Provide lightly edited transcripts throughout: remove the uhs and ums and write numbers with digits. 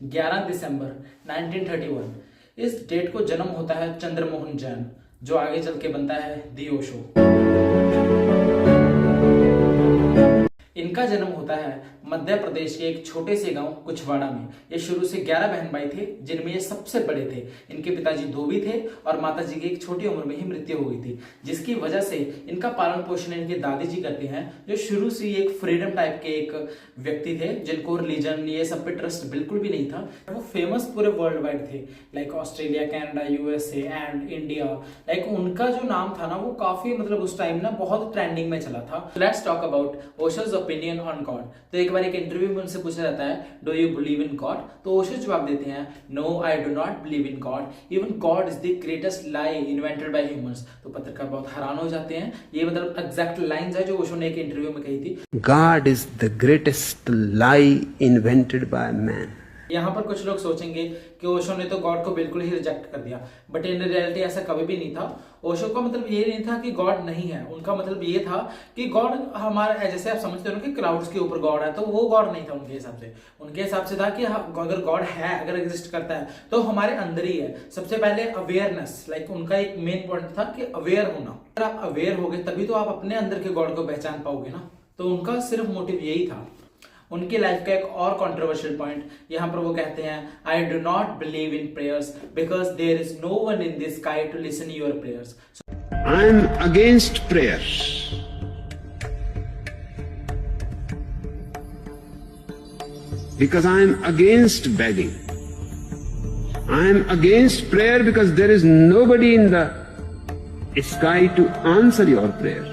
11 दिसंबर 1931। इस डेट को जन्म होता है चंद्रमोहन जैन, जो आगे चल के बनता है दी ओशो। इनका जन्म होता है मध्य प्रदेश के एक छोटे से गांव कुछवाड़ा में। ये शुरू से 11 बहन भाई थे, जिनमें ये सबसे बड़े थे। इनके पिताजी धोबी थे और माताजी की एक छोटी उम्र में ही मृत्यु हो गई थी, जिसकी वजह से इनका पालन पोषण इनके दादी जी करते हैं, जो शुरू से ही एक फ्रीडम टाइप के एक व्यक्ति थे, जिनको रिलीजन ये सब पे ट्रस्ट बिल्कुल भी नहीं था। वो फेमस पूरे वर्ल्ड वाइड थे, like Australia, Canada, USA and India. Like उनका जो नाम था ना, वो काफी उस टाइम ना बहुत ट्रेंडिंग में चला था। Let's talk about Osho's opinion on God. तो एक बार एक इंटरव्यू में उनसे पूछा जाता है, do you believe in God? तो ओशो जवाब देते हैं, no I do not believe in God, even God is the greatest lie invented by humans. तो पत्रकार बहुत हैरान हो जाते हैं। ये एग्जैक्ट लाइंस है जो ओशो ने एक इंटरव्यू में कही थी। God is the greatest lie invented by man. यहाँ पर कुछ लोग सोचेंगे कि ओशो ने तो गॉड को बिल्कुल ही रिजेक्ट कर दिया, बट इन रियलिटी ऐसा कभी भी नहीं था। ओशो का ये नहीं था कि गॉड नहीं है, उनका ये था कि गॉड हमारा, जैसे आप समझते हो ना कि क्लाउड्स के ऊपर गॉड है, तो वो गॉड नहीं था उनके हिसाब से। उनके हिसाब से था कि अगर गॉड है, अगर एग्जिस्ट करता है तो हमारे अंदर ही है। सबसे पहले अवेयरनेस, लाइक उनका एक मेन पॉइंट था कि अवेयर होना। अगर आप अवेयर हो गए तभी तो आप अपने अंदर के गॉड को पहचान पाओगे ना। तो उनका सिर्फ मोटिव यही था। उनकी लाइफ का एक और कंट्रोवर्शियल पॉइंट यहाँ पर वो कहते हैं, I do not believe in prayers because there is no one in this sky to listen your prayers. I am against prayers because I am against begging. I am against prayer because there is nobody in the sky to answer your prayer.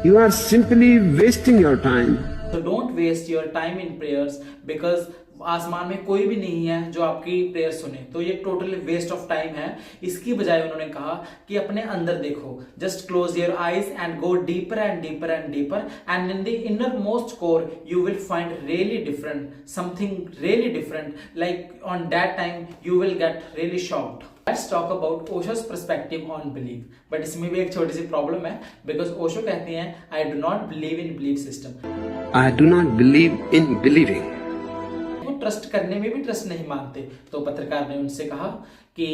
You are simply wasting your time. So don't waste your time in prayers because आसमान में कोई भी नहीं है जो आपकी prayer सुने। तो ये टोटली वेस्ट ऑफ टाइम है। इसकी बजाय उन्होंने कहा कि अपने अंदर देखो, just close your eyes and go deeper and deeper and deeper and in the inner most core you will find really different, something really different, like on that time you will get really shocked. Let's talk about Osho's perspective on belief. But इसमें भी एक छोटी सी problem है, because Osho कहते हैं, I do not believe in belief system. I do not believe in believing. वो trust करने में भी ट्रस्ट नहीं मानते। तो पत्रकार ने उनसे कहा कि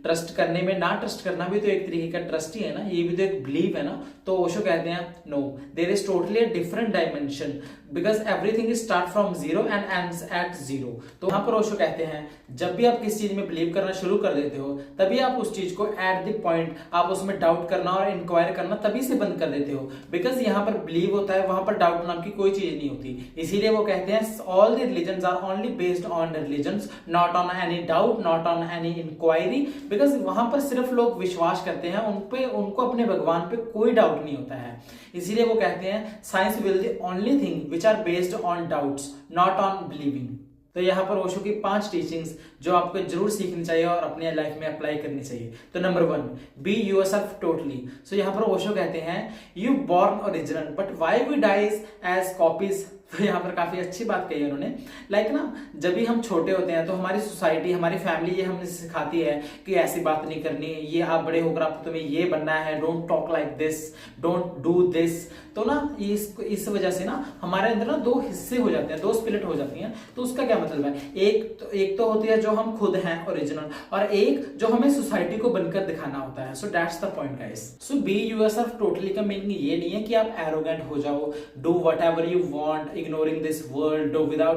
ट्रस्ट करने में ना ट्रस्ट करना भी तो एक तरीके का ट्रस्ट ही है ना, ये भी तो एक बिलीव है ना। तो ओशो कहते हैं, no, there is totally a different dimension because everything is start from zero and ends at zero. तो यहाँ पर ओशो कहते हैं, जब भी आप किसी चीज में बिलीव करना शुरू कर देते हो, तभी आप उस चीज को एट द पॉइंट आप उसमें डाउट करना और इंक्वायर करना तभी से बंद कर देते हो। बिकॉज यहाँ पर बिलीव होता है, वहां पर डाउट नाम की कोई चीज नहीं होती। इसीलिए वो कहते हैं, all the religions are only based on religions, not on any doubt, not on any inquiry. Because वहां पर सिर्फ लोग विश्वास करते हैं, उनको अपने भगवान पे कोई डाउट नहीं होता है। इसीलिए वो कहते हैं, science will the only thing which are based on doubts, not on believing. तो यहाँ पर ओशो की 5 टीचिंग्स जो आपको जरूर सीखनी चाहिए और अपने लाइफ में अप्लाई करनी चाहिए। तो number 1, be yourself totally. So यहाँ पर ओशो कहते हैं, you born original but why we dies as copies. तो यहाँ पर काफी अच्छी बात कही उन्होंने। लाइक ना, जब भी हम छोटे होते हैं तो हमारी सोसाइटी, हमारी फैमिली ये हमें सिखाती है कि ऐसी बात नहीं करनी, ये आप बड़े होकर आप तुम्हें ये बनना है, don't talk like this, don't do this. तो ना इस वजह से ना हमारे अंदर ना 2 हिस्से हो जाते हैं, 2 स्प्लिट हो जाती हैं। तो उसका क्या मतलब है, एक तो होती है जो हम खुद हैं ओरिजिनल, और एक जो हमें सोसाइटी को बनकर दिखाना होता है। So that's the point guys. So B yourself totally का मीनिंग ये नहीं है कि आप एरोगेंट हो जाओ, do whatever you want, ignoring this world,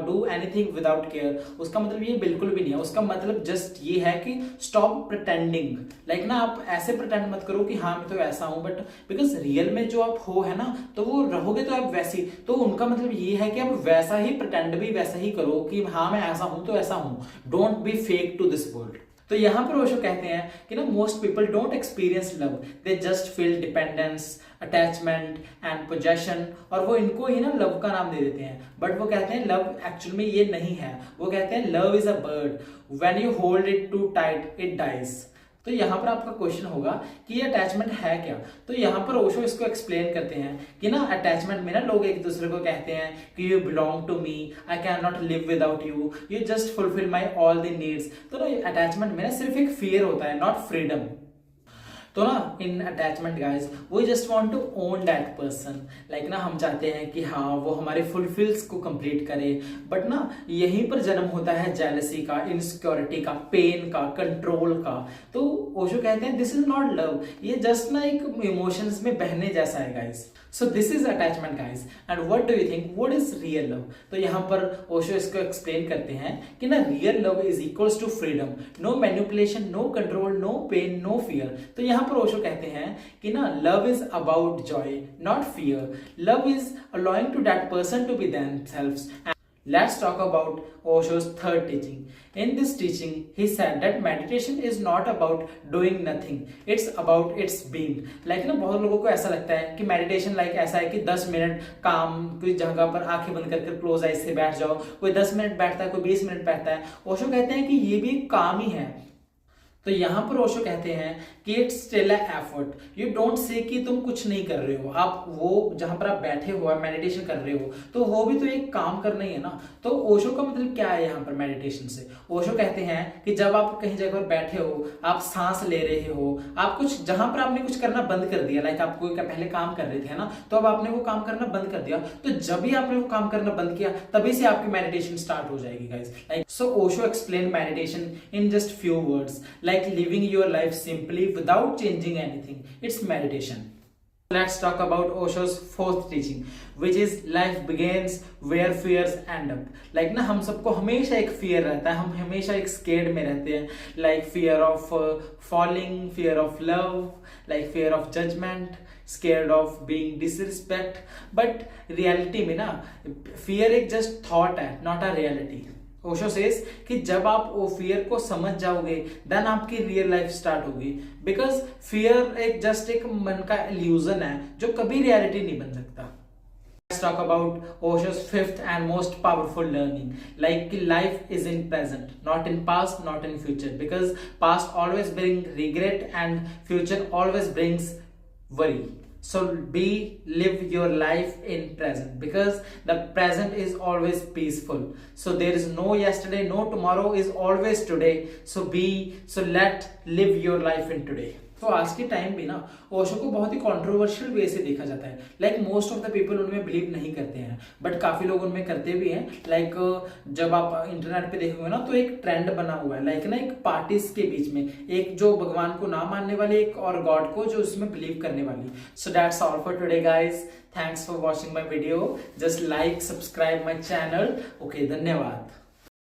do anything without care। उसका मतलब ये बिल्कुल भी नहीं है। उसका मतलब जस्ट ये है कि stop pretending। लाइक ना, आप ऐसे pretend मत करो कि हाँ मैं तो ऐसा हूं, बट बिकॉज रियल में जो आप हो है ना, तो वो रहोगे तो आप वैसी। तो उनका मतलब ये है कि आप वैसा ही pretend भी वैसा ही करो कि हाँ मैं ऐसा हूं तो ऐसा हूं, don't be fake to this world. तो यहां पर ओशो कहते हैं कि ना, most people don't experience love, they just feel dependence, attachment and possession, और वो इनको ही ना लव का नाम दे देते हैं। बट वो कहते हैं लव एक्चुअल में ये नहीं है। वो कहते हैं love is a bird, when you hold it too tight it dies. तो यहाँ पर आपका क्वेश्चन होगा कि ये अटैचमेंट है क्या। तो यहाँ पर ओशो इसको एक्सप्लेन करते हैं कि ना, अटैचमेंट में ना लोग एक दूसरे को कहते हैं कि you belong to me, I can not live without you, you just fulfil my all the needs. तो ना अटैचमेंट में ना सिर्फ एक फियर होता है, नॉट फ्रीडम। तो ना in attachment guys we just want to own that person, like ना हम चाहते हैं कि हाँ वो हमारे फुलफिल्स को कंप्लीट करे, बट ना यहीं पर जन्म होता है जेलसी का, इनसिक्योरिटी का, पेन का, कंट्रोल का। तो ओशो कहते हैं दिस इज नॉट लव, ये जस्ट ना एक इमोशंस में बहने जैसा है guys. So this is attachment guys and what do you think what is real love? तो यहाँ पर ओशो इसको एक्सप्लेन करते हैं कि ना real love is equals to freedom, no manipulation, no control, no pain, no fear. तो यहाँ पर ओशो कहते हैं कि ना love is about joy not fear, love is allowing to that person to be themselves. Let's talk about Osho's third teaching. In this teaching, he said that meditation is not about doing nothing. It's about its being. Like ना बहुत लोगों को ऐसा लगता है कि meditation like ऐसा है कि 10 मिनट काम कोई जगह पर आंखें बंद करके क्लोज आइज से बैठ जाओ, कोई 10 मिनट बैठता है, कोई 20 मिनट बैठता है। ओशो कहते हैं कि ये भी एक काम ही है। तो यहां पर ओशो कहते हैं कि it's still effort, you don't say कि तुम कुछ नहीं कर रहे हो, आप वो जहां पर आप बैठे हो मेडिटेशन कर रहे हो तो वो भी तो एक काम करना ही है ना। तो ओशो का मतलब क्या है यहाँ पर मेडिटेशन से? ओशो कहते हैं कि जब आप कहीं जगह पर बैठे हो, आप सांस ले रहे हो, आप कुछ जहां पर आपने कुछ करना बंद कर दिया, लाइक आप कोई पहले काम कर रहे थे ना, तो अब आपने वो काम करना बंद कर दिया, तो जब भी आपने वो काम करना बंद किया तभी से आपकी मेडिटेशन स्टार्ट हो जाएगी guys. Like so Osho explain meditation in just few words, like living your life simply without changing anything. It's meditation. Let's talk about Osho's fourth teaching, which is life begins where fears end up. Like ना हम सबको हमेशा एक fear रहता है, हम हमेशा एक scared में रहते हैं, like fear of falling, fear of love, like fear of judgment, scared of being disrespect. But reality में ना fear एक just thought है, not a reality. Osho says कि जब आप वो फियर को समझ जाओगे देन आपकी रियल लाइफ स्टार्ट होगी, बिकॉज फियर एक जस्ट एक मन का इल्यूजन है जो कभी रियलिटी नहीं बन सकता। Let's talk about Osho's fifth and most powerful learning, like life is in present, not in past, not in future, because past always brings regret and future always brings worry. So live your life in present, because the present is always peaceful. So there is no yesterday, no tomorrow, is always today. So let live your life in today. तो आज के time भी ना ओशो को बहुत ही controversial वे से देखा जाता है, like most of the people उनमें बिलीव नहीं करते हैं, बट काफी लोग उनमें करते भी हैं। लाइक जब आप इंटरनेट पे देखोगे ना तो एक ट्रेंड बना हुआ है, लाइक ना एक पार्टीज के बीच में एक जो भगवान को ना मानने वाले, एक और गॉड को जो उसमें बिलीव करने वाली। So that's all for today guys, thanks for watching my video, just like subscribe my channel. Okay, धन्यवाद।